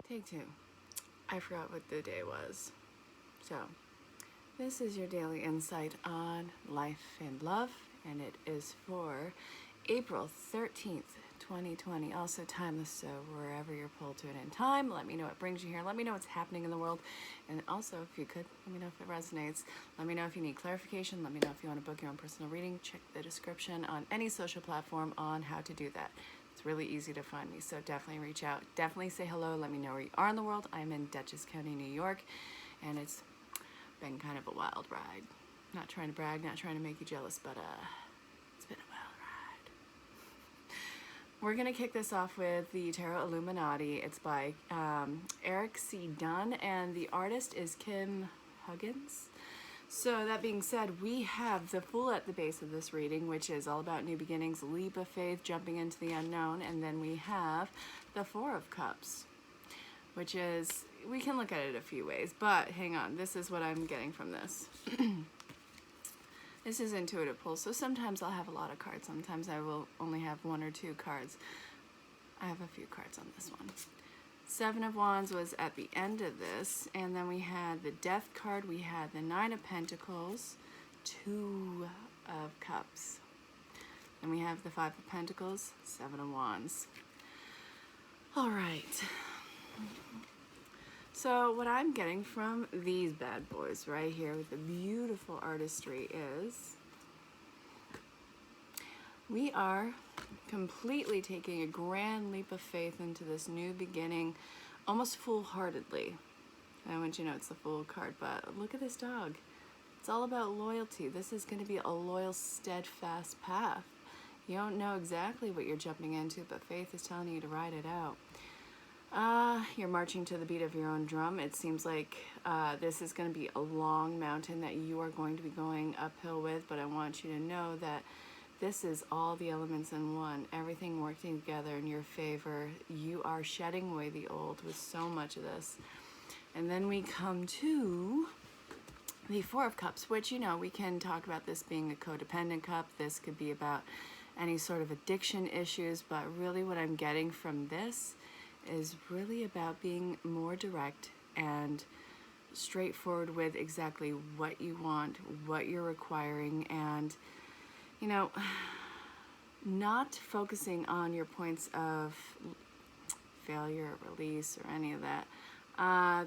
Take two. I forgot what the day was. So, this is your daily insight on life and love, and it is for April 13th, 2020. Also timeless, so wherever you're pulled to it in time, let me know what brings you here. Let me know what's happening in the world. And also, if you could, let me know if it resonates. Let me know if you need clarification. Let me know if you want to book your own personal reading. Check the description on any social platform on how to do that. It's really easy to find me, so definitely reach out. Definitely say hello. Let me know where you are in the world. I'm in Dutchess County, New York, and it's been kind of a wild ride. Not trying to brag, not trying to make you jealous, but it's been a wild ride. We're gonna kick this off with the Tarot Illuminati. It's by Eric C. Dunn, and the artist is Kim Huggins. So that being said, we have the Fool at the base of this reading, which is all about new beginnings, leap of faith, jumping into the unknown, and then we have the Four of Cups, which is, we can look at it a few ways, but hang on, this is what I'm getting from this. This is intuitive pull, so sometimes I'll have a lot of cards, sometimes I will only have one or two cards. I have a few cards on this one. Seven of Wands was at the end of this, and then we had the Death card, we had the Nine of Pentacles, Two of Cups, and we have the Five of Pentacles, Seven of Wands. All right. So what I'm getting from these bad boys right here with the beautiful artistry is we are completely taking a grand leap of faith into this new beginning, almost foolhardily. I want you to know it's the Fool card, but look at this dog. It's all about loyalty. This is going to be a loyal, steadfast path. You don't know exactly what you're jumping into, but faith is telling you to ride it out. You're marching to the beat of your own drum. It seems like this is going to be a long mountain that you are going to be going uphill with, but I want you to know that this is all the elements in one, everything working together in your favor. You are shedding away the old with so much of this. And then we come to the Four of Cups, which, you know, we can talk about this being a codependent cup. This could be about any sort of addiction issues, but really what I'm getting from this is really about being more direct and straightforward with exactly what you want, what you're requiring, and you know, not focusing on your points of failure or release or any of that.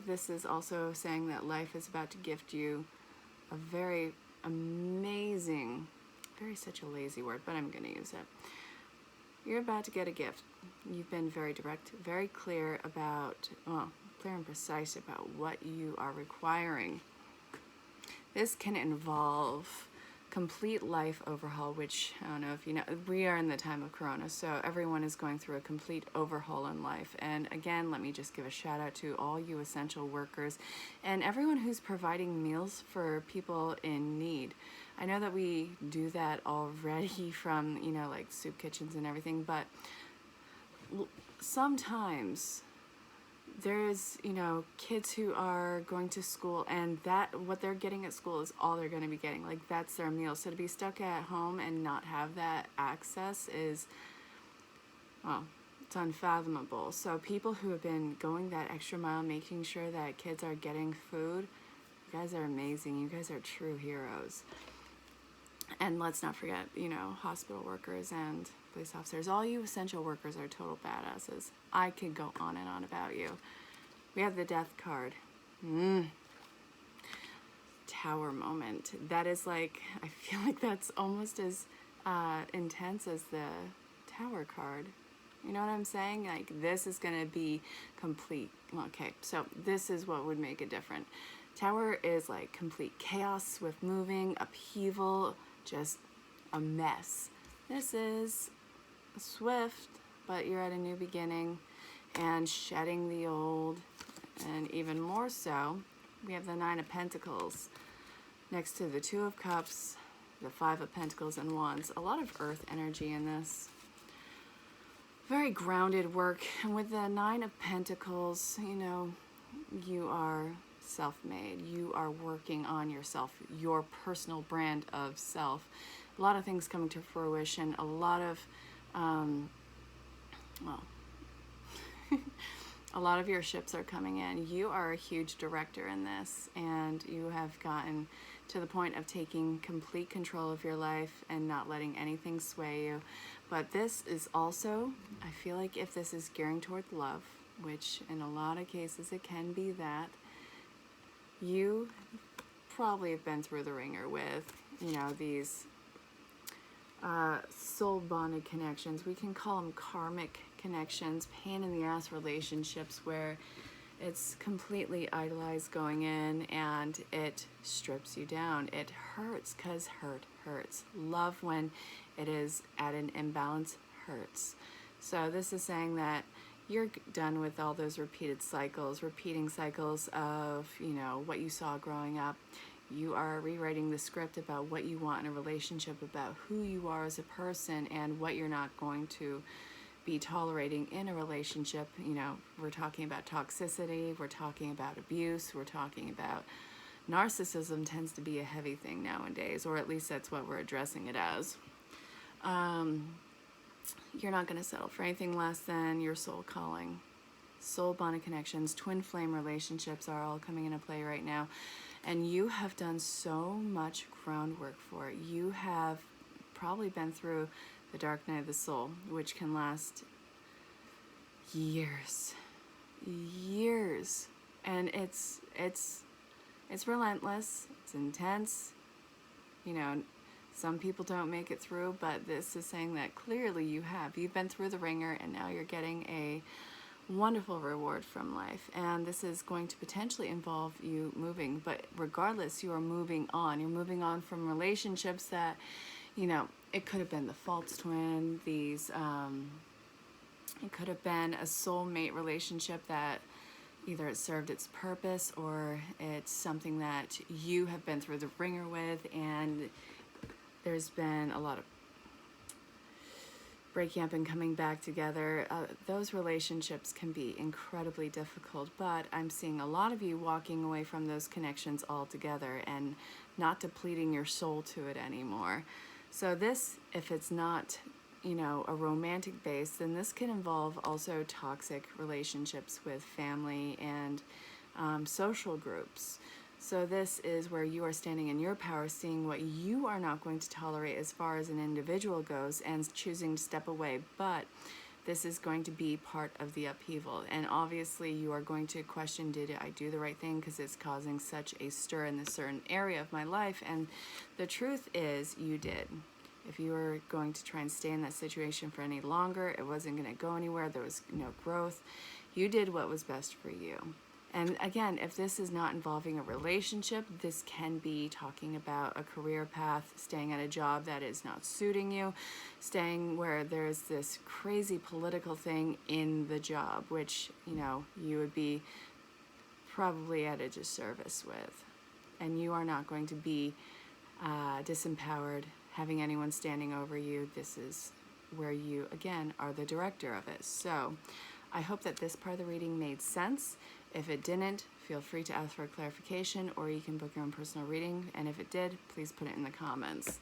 This is also saying that life is about to gift you a very amazing, very such a lazy word, but I'm going to use it. You're about to get a gift. You've been very direct, very clear about, well, clear and precise about what you are requiring. This can involve complete life overhaul, which I don't know if you know, we are in the time of Corona, so everyone is going through a complete overhaul in life. And again, let me just give a shout out to all you essential workers and everyone who's providing meals for people in need. I know that we do that already from, you know, like soup kitchens and everything, but sometimes there's, you know, kids who are going to school and that what they're getting at school is all they're going to be getting. Like, that's their meal. So to be stuck at home and not have that access is, well, it's unfathomable. So people who have been going that extra mile, making sure that kids are getting food, you guys are amazing. You guys are true heroes. And let's not forget, you know, hospital workers and police officers. All you essential workers are total badasses. I could go on and on about you. We have the Death card. Tower moment. That is like, I feel like that's almost as intense as the Tower card. You know what I'm saying? Like, this is going to be complete. Okay, so this is what would make it different. Tower is like complete chaos, swift moving, upheaval, just a mess. This is swift, but you're at a new beginning and shedding the old. And even more so, we have the Nine of Pentacles next to the Two of Cups, the Five of Pentacles and Wands. A lot of earth energy in this. Very grounded work. And with the Nine of Pentacles, you know, you are self-made. You are working on yourself, your personal brand of self. A lot of things coming to fruition. A lot of, well, A lot of your ships are coming in. You are a huge director in this, and you have gotten to the point of taking complete control of your life and not letting anything sway you. But this is also, I feel like if this is gearing toward love, which in a lot of cases it can be that, you probably have been through the ringer with, you know, these soul bonded connections. We can call them karmic connections, pain in the ass relationships where it's completely idolized going in and it strips you down. It hurts because hurt hurts. Love, when it is at an imbalance, hurts. So this is saying that you're done with all those repeating cycles of, you know, what you saw growing up. You are rewriting the script about what you want in a relationship, about who you are as a person, and what you're not going to be tolerating in a relationship. You know, we're talking about toxicity, we're talking about abuse, we're talking about narcissism tends to be a heavy thing nowadays, or at least that's what we're addressing it as. You're not going to settle for anything less than your soul calling. Soul bonded connections, twin flame relationships are all coming into play right now. And you have done so much groundwork for it. You have probably been through the dark night of the soul, which can last years. And it's relentless, it's intense. You know, some people don't make it through, but this is saying that clearly you have. You've been through the ringer, and now you're getting a wonderful reward from life. And this is going to potentially involve you moving, but regardless, you are moving on. You're moving on from relationships that, you know, it could have been the false twin, it could have been a soulmate relationship that either it served its purpose or it's something that you have been through the ringer with, and there's been a lot of breaking up and coming back together. Those relationships can be incredibly difficult, but I'm seeing a lot of you walking away from those connections altogether and not depleting your soul to it anymore. So this, if it's not, you know, a romantic base, then this can involve also toxic relationships with family and social groups. So this is where you are standing in your power, seeing what you are not going to tolerate as far as an individual goes and choosing to step away. But this is going to be part of the upheaval. And obviously you are going to question, did I do the right thing? Because it's causing such a stir in this certain area of my life. And the truth is you did. If you were going to try and stay in that situation for any longer, it wasn't going to go anywhere. There was no growth. You did what was best for you. And again, if this is not involving a relationship, this can be talking about a career path, staying at a job that is not suiting you, staying where there's this crazy political thing in the job, which, you know, you would be probably at a disservice with. And you are not going to be disempowered, having anyone standing over you. This is where you, again, are the director of it. So I hope that this part of the reading made sense. If it didn't, feel free to ask for a clarification, or you can book your own personal reading. And if it did, please put it in the comments.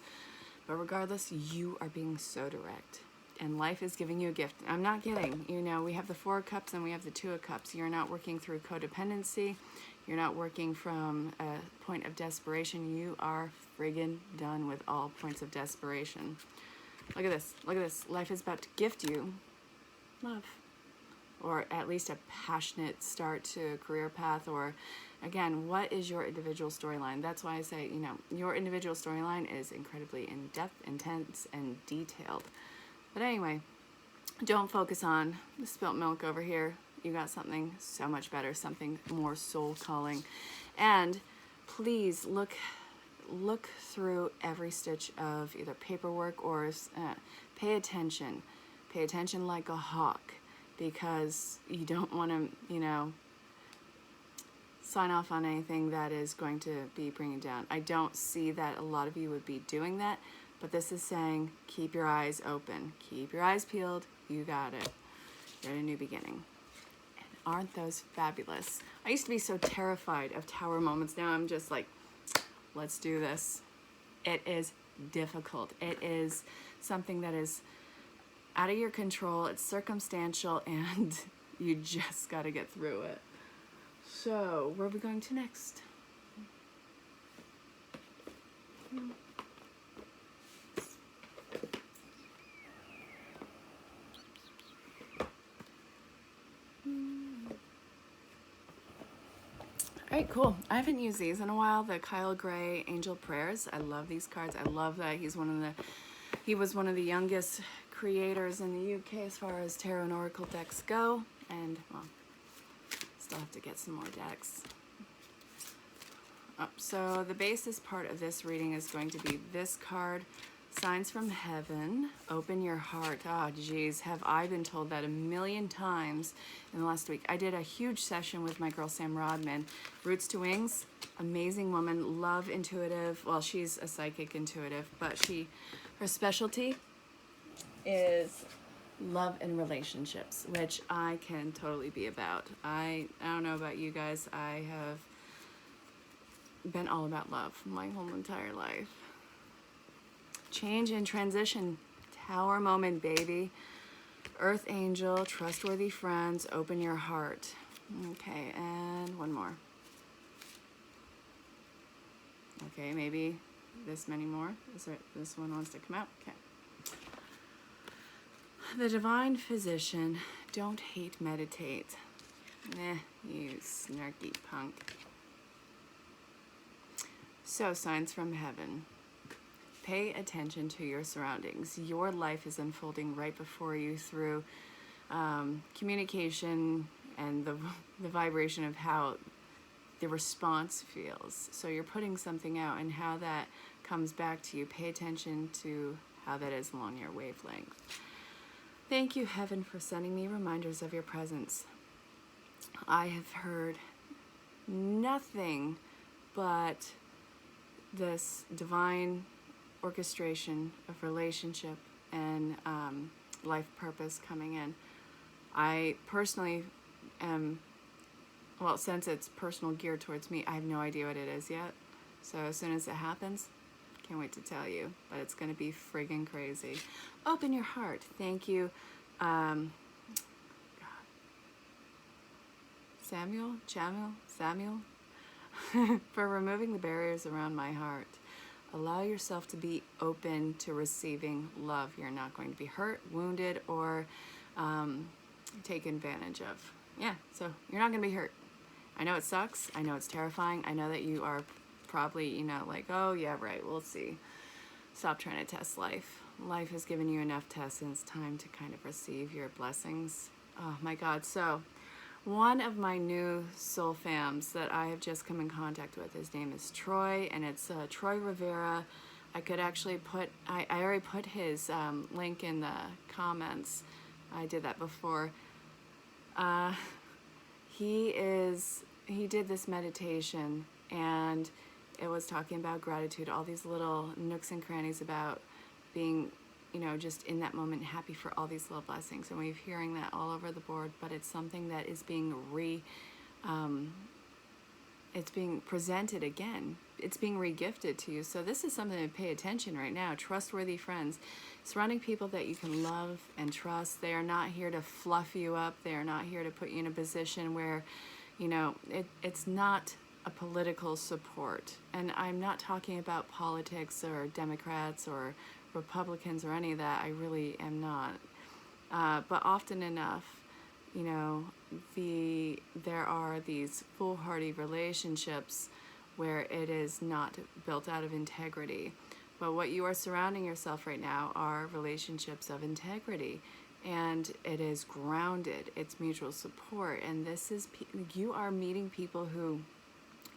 But regardless, you are being so direct. And life is giving you a gift. I'm not kidding. You know, we have the Four of Cups and we have the Two of Cups. You're not working through codependency. You're not working from a point of desperation. You are friggin' done with all points of desperation. Look at this. Look at this. Life is about to gift you love. Or at least a passionate start to a career path, or again, what is your individual storyline? That's why I say, you know, your individual storyline is incredibly in-depth, intense, and detailed. But anyway, don't focus on the spilt milk over here. You got something so much better, something more soul calling. And please look through every stitch of either paperwork or pay attention. Pay attention like a hawk, because you don't want to, you know, sign off on anything that is going to be bringing down. I don't see that a lot of you would be doing that, but this is saying keep your eyes open. Keep your eyes peeled. You got it. You're at a new beginning. And aren't those fabulous? I used to be so terrified of tower moments. Now I'm just like, let's do this. It is difficult. It is something that is out of your control. It's circumstantial, and You just got to get through it. So, where are we going to next? All right, cool. I haven't used these in a while. The Kyle Gray Angel Prayers. I love these cards. I love that he was one of the youngest creators in the UK as far as tarot and oracle decks go. And, well, still have to get some more decks. So the basis part of this reading is going to be this card, Signs from Heaven, Open Your Heart. Oh, geez, have I been told that a million times in the last week. I did a huge session with my girl Sam Rodman. Roots to Wings, amazing woman, love intuitive. Well, she's a psychic intuitive, but her specialty is love and relationships, which I can totally be about. I don't know about you guys. I have been all about love my whole entire life. Change and transition. Tower moment, baby. Earth Angel, trustworthy friends, open your heart. Okay, and one more. Okay, maybe this many more. This one wants to come out? Okay. The Divine Physician, don't hate, meditate. You snarky punk. So, Signs from Heaven. Pay attention to your surroundings. Your life is unfolding right before you through communication and the vibration of how the response feels. So you're putting something out, and how that comes back to you. Pay attention to how that is along your wavelength. Thank you, Heaven, for sending me reminders of your presence. I have heard nothing but this divine orchestration of relationship and life purpose coming in. I personally am, well, since it's personal geared towards me, I have no idea what it is yet. So as soon as it happens, can't wait to tell you, but it's going to be friggin' crazy. Open your heart. Thank you, Samuel, for removing the barriers around my heart. Allow yourself to be open to receiving love. You're not going to be hurt, wounded, or taken advantage of. Yeah, so you're not going to be hurt. I know it sucks. I know it's terrifying. I know that you are probably, like, oh, yeah, right, we'll see. Stop trying to test life. Life has given you enough tests, and it's time to kind of receive your blessings. Oh, my God. So one of my new soul fams that I have just come in contact with, his name is Troy, and it's Troy Rivera. I could actually I already put his link in the comments. I did that before. He did this meditation, and it was talking about gratitude, all these little nooks and crannies about being, just in that moment, happy for all these little blessings. And we're hearing that all over the board, but it's something that is being it's being presented again. It's being regifted to you. So this is something to pay attention right now. Trustworthy friends, surrounding people that you can love and trust. They are not here to fluff you up. They are not here to put you in a position where, it's not a political support. And I'm not talking about politics or Democrats or Republicans or any of that. I really am not. But often enough, there are these foolhardy relationships where it is not built out of integrity. But what you are surrounding yourself right now are relationships of integrity, and it is grounded. It's mutual support, and you are meeting people who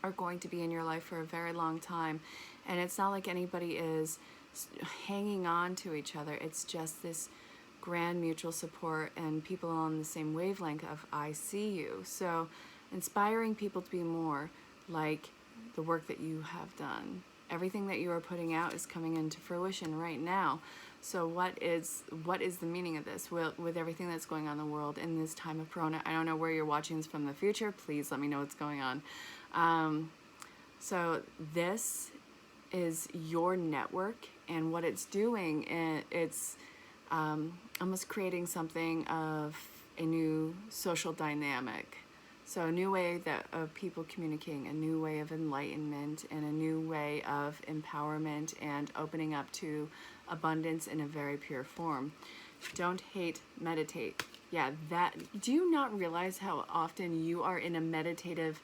are going to be in your life for a very long time, and it's not like anybody is hanging on to each other. It's just this grand mutual support and people on the same wavelength of I see you. So inspiring people to be more like the work that you have done. Everything that you are putting out is coming into fruition right now. So what is the meaning of this with everything that's going on in the world in this time of Corona? I don't know where you're watching this from the future. Please let me know what's going on. So this is your network, and what it's doing, it's almost creating something of a new social dynamic. So a new way of people communicating, a new way of enlightenment, and a new way of empowerment and opening up to abundance in a very pure form. Don't hate, meditate. Yeah, do you not realize how often you are in a meditative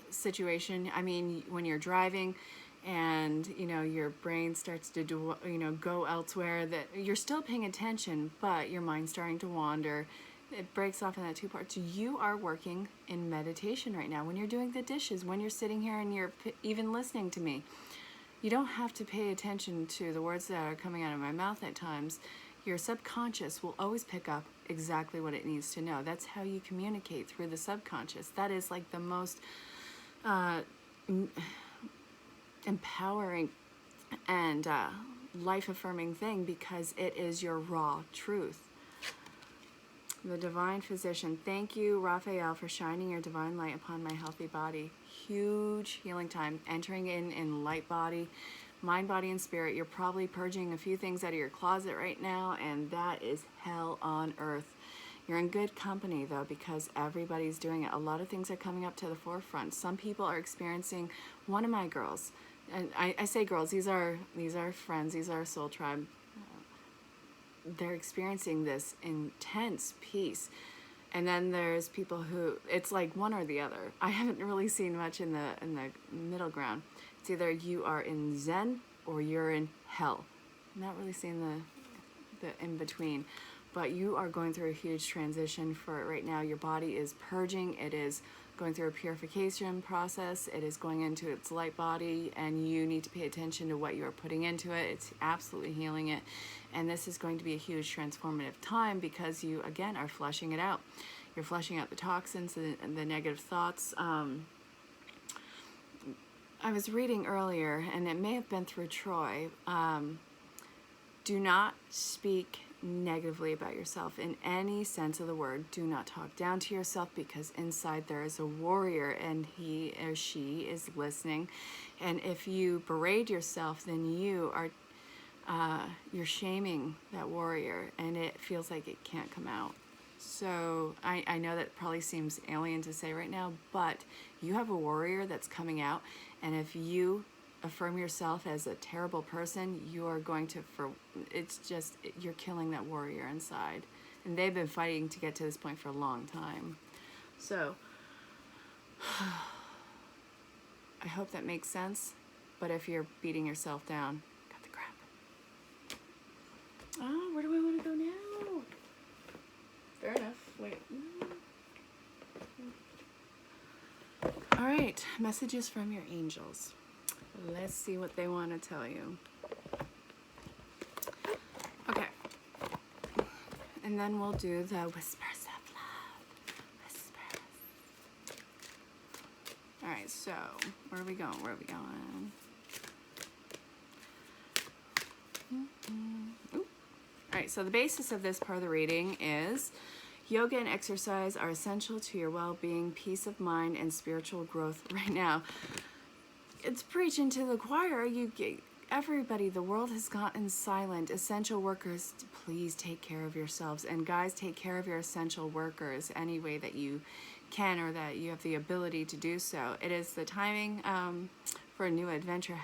situation? I mean, when you're driving and, your brain starts to go elsewhere, that you're still paying attention, but your mind's starting to wander. It breaks off in that two parts. You are working in meditation right now. When you're doing the dishes, when you're sitting here and you're even listening to me, you don't have to pay attention to the words that are coming out of my mouth at times. Your subconscious will always pick up exactly what it needs to know. That's how you communicate, through the subconscious. That is like the most empowering and life-affirming thing, because it is your raw truth. The Divine Physician. Thank you, Raphael, for shining your divine light upon my healthy body. Huge healing time. Entering in light body, mind, body, and spirit. You're probably purging a few things out of your closet right now, and that is hell on earth. You're in good company, though, because everybody's doing it. A lot of things are coming up to the forefront. Some people are experiencing, one of my girls, and I say girls, these are friends, these are soul tribe. They're experiencing this intense peace. And then there's people who, it's like one or the other. I haven't really seen much in the middle ground. It's either you are in Zen or you're in hell. I'm not really seeing the in between. But you are going through a huge transition for it right now. Your body is purging. It is going through a purification process. It is going into its light body, and you need to pay attention to what you are putting into it. It's absolutely healing it. And this is going to be a huge transformative time, because you, again, are flushing it out. You're flushing out the toxins and the negative thoughts. I was reading earlier, and it may have been through Troy. Do not speak negatively about yourself in any sense of the word. Do not talk down to yourself, because inside there is a warrior, and he or she is listening. And if you berate yourself, then you are you're shaming that warrior, and it feels like it can't come out. So I know that probably seems alien to say right now, but you have a warrior that's coming out, and if you affirm yourself as a terrible person, you are going to, you're killing that warrior inside. And they've been fighting to get to this point for a long time. So, I hope that makes sense. But if you're beating yourself down, got the crap. Oh, where do I want to go now? Fair enough. Wait. All right, messages from your angels. Let's see what they want to tell you. Okay. And then we'll do the whispers of love. Whispers. All right, so where are we going? Where are we going? Ooh. All right, so the basis of this part of the reading is yoga and exercise are essential to your well-being, peace of mind, and spiritual growth right now. It's preaching to the choir. Everybody, the world has gotten silent. Essential workers, please take care of yourselves. And guys, take care of your essential workers any way that you can, or that you have the ability to do so. It is the timing for a new adventure.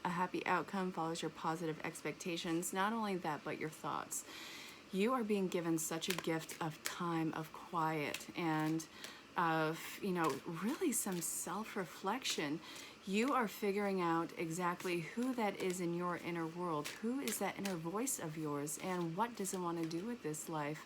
A happy outcome follows your positive expectations. Not only that, but your thoughts. You are being given such a gift of time, of quiet, and of, really some self-reflection. You are figuring out exactly who that is in your inner world. Who is that inner voice of yours, and what does it want to do with this life?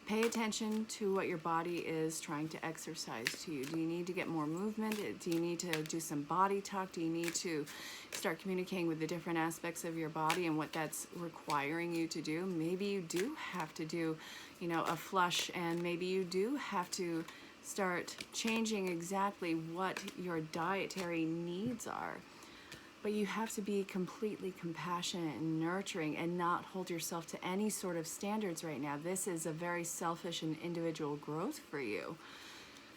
Pay attention to what your body is trying to exercise to you. Do you need to get more movement? Do you need to do some body talk? Do you need to start communicating with the different aspects of your body and what that's requiring you to do? Maybe you do have to do, a flush, and maybe you do have to start changing exactly what your dietary needs are. But you have to be completely compassionate and nurturing, and not hold yourself to any sort of standards right now. This is a very selfish and individual growth for you.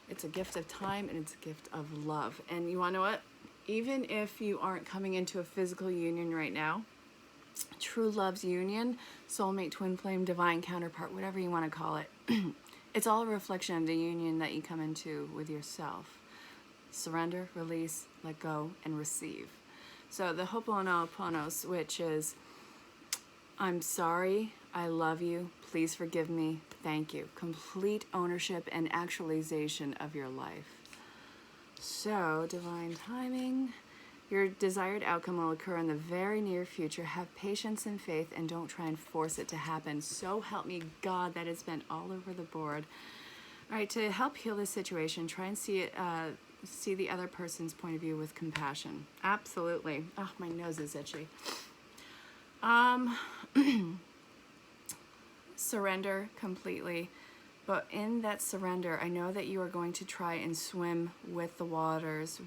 It's a gift of time, and it's a gift of love. And you want to know what? Even if you aren't coming into a physical union right now, true love's union, soulmate, twin flame, divine counterpart, whatever you want to call it, It's all a reflection of the union that you come into with yourself. Surrender, release, let go, and receive. So the Ho'oponopono, which is, I'm sorry, I love you, please forgive me, thank you. Complete ownership and actualization of your life. So, divine timing. Your desired outcome will occur in the very near future. Have patience and faith and don't try and force it to happen. So help me God, that has been all over the board. All right, to help heal this situation, try and see it, see the other person's point of view with compassion. Absolutely. Oh, my nose is itchy. Surrender completely. But in that surrender, I know that you are going to try and swim with the waters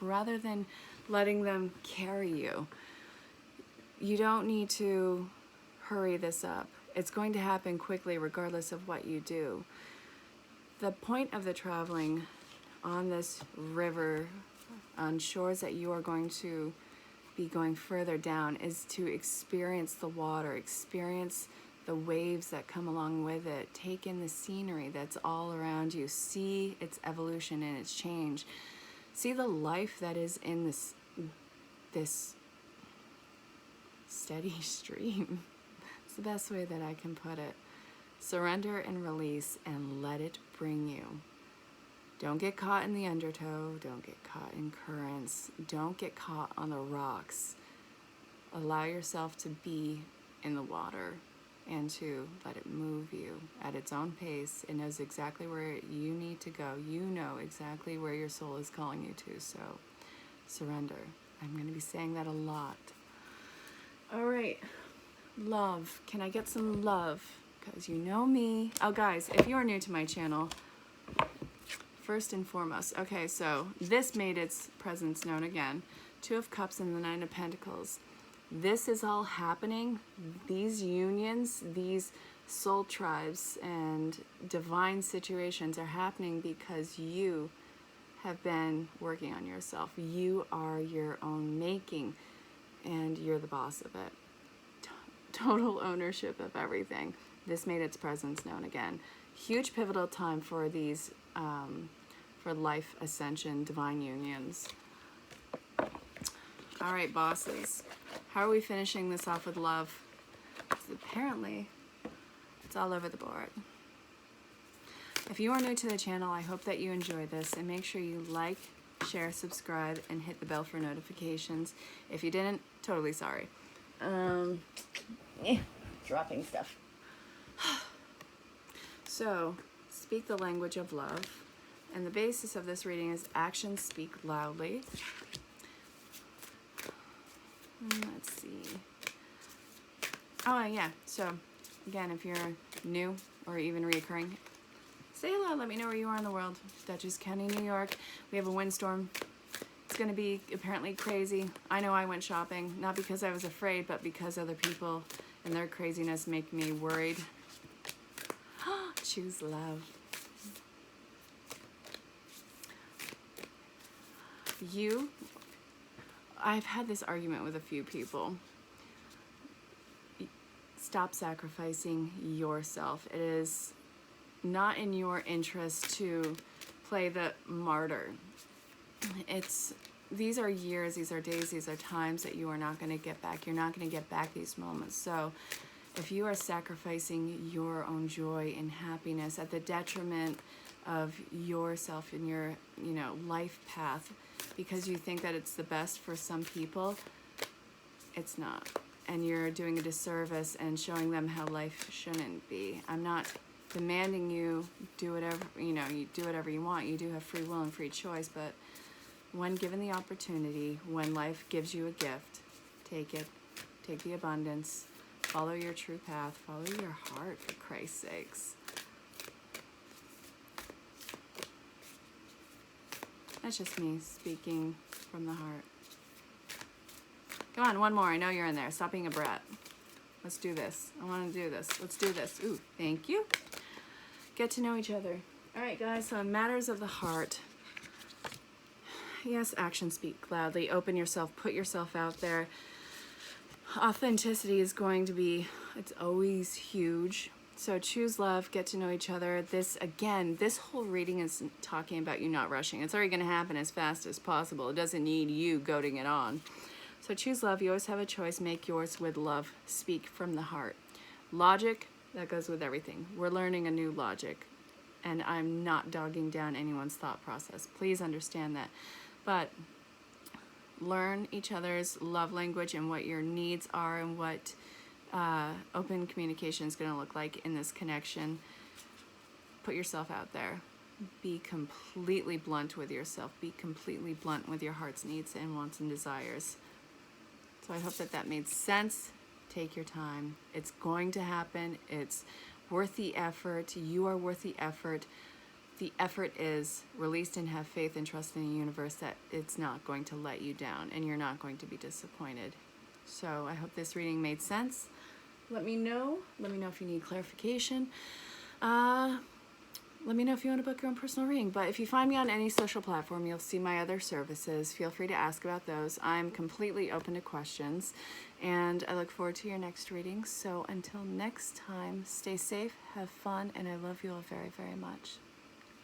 rather than letting them carry you. You don't need to hurry this up. It's going to happen quickly regardless of what you do. The point of the traveling on this river, on shores that you are going to be going further down, is to experience the water, experience the waves that come along with it, take in the scenery that's all around you, see its evolution and its change, see the life that is in this steady stream. It's the best way that I can put it. Surrender and release and let it bring you. Don't get caught in the undertow, don't get caught in currents, don't get caught on the rocks. Allow yourself to be in the water and to let it move you at its own pace. It knows exactly where you need to go. You know exactly where your soul is calling you to, so surrender. I'm going to be saying that a lot. All right, love. Can I get some love? Because you know me. Oh, guys, if you are new to my channel, first and foremost, okay, so this made its presence known again. 2 of Cups and the 9 of Pentacles. This is all happening. These unions, these soul tribes and divine situations are happening because you have been working on yourself. You are your own making and you're the boss of it. Total ownership of everything. This made its presence known again. Huge pivotal time for these, for life ascension, divine unions. All right, bosses. How are we finishing this off with love? Because apparently, it's all over the board. If you are new to the channel, I hope that you enjoy this, and make sure you like, share, subscribe, and hit the bell for notifications. If you didn't, totally sorry. Dropping stuff. So, speak the language of love. And the basis of this reading is actions speak loudly. Let's see. Oh, yeah. So, again, if you're new or even reoccurring, say hello. Let me know where you are in the world. Dutchess County, New York. We have a windstorm. It's going to be apparently crazy. I know I went shopping, not because I was afraid, but because other people and their craziness make me worried. Choose love. I've had this argument with a few people. Stop sacrificing yourself. It is not in your interest to play the martyr. These are years, these are days, these are times that you are not going to get back. You're not going to get back these moments. So if you are sacrificing your own joy and happiness at the detriment of yourself and your, life path, because you think that it's the best for some people, it's not. And you're doing a disservice and showing them how life shouldn't be. I'm not demanding you do whatever, you do whatever you want. You do have free will and free choice, but when given the opportunity, when life gives you a gift, take it. Take the abundance. Follow your true path. Follow your heart, for Christ's sakes. That's just me speaking from the heart. Come on, one more. I know you're in there. Stop being a brat. Let's do this. I want to do this. Let's do this. Ooh, thank you. Get to know each other. All right, guys, so in matters of the heart, yes, actions speak loudly. Open yourself. Put yourself out there. Authenticity is going to be, it's always huge. So choose love, get to know each other. This, again, this whole reading is talking about you not rushing. It's already going to happen as fast as possible. It doesn't need you goading it on. So choose love. You always have a choice. Make yours with love. Speak from the heart. Logic, that goes with everything. We're learning a new logic. And I'm not dogging down anyone's thought process. Please understand that. But learn each other's love language and what your needs are and what open communication is going to look like in this connection. Put yourself out there. Be completely blunt with yourself. Be completely blunt with your heart's needs and wants and desires. So I hope that that made sense. Take your time. It's going to happen. It's worth the effort. You are worth the effort. The effort is released and have faith and trust in the universe that it's not going to let you down and you're not going to be disappointed. So I hope this reading made sense. Let me know. Let me know if you need clarification. Let me know if you want to book your own personal reading. But if you find me on any social platform, you'll see my other services. Feel free to ask about those. I'm completely open to questions. And I look forward to your next reading. So until next time, stay safe, have fun, and I love you all very, very much.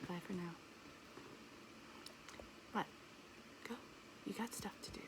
Bye for now. But go. You got stuff to do.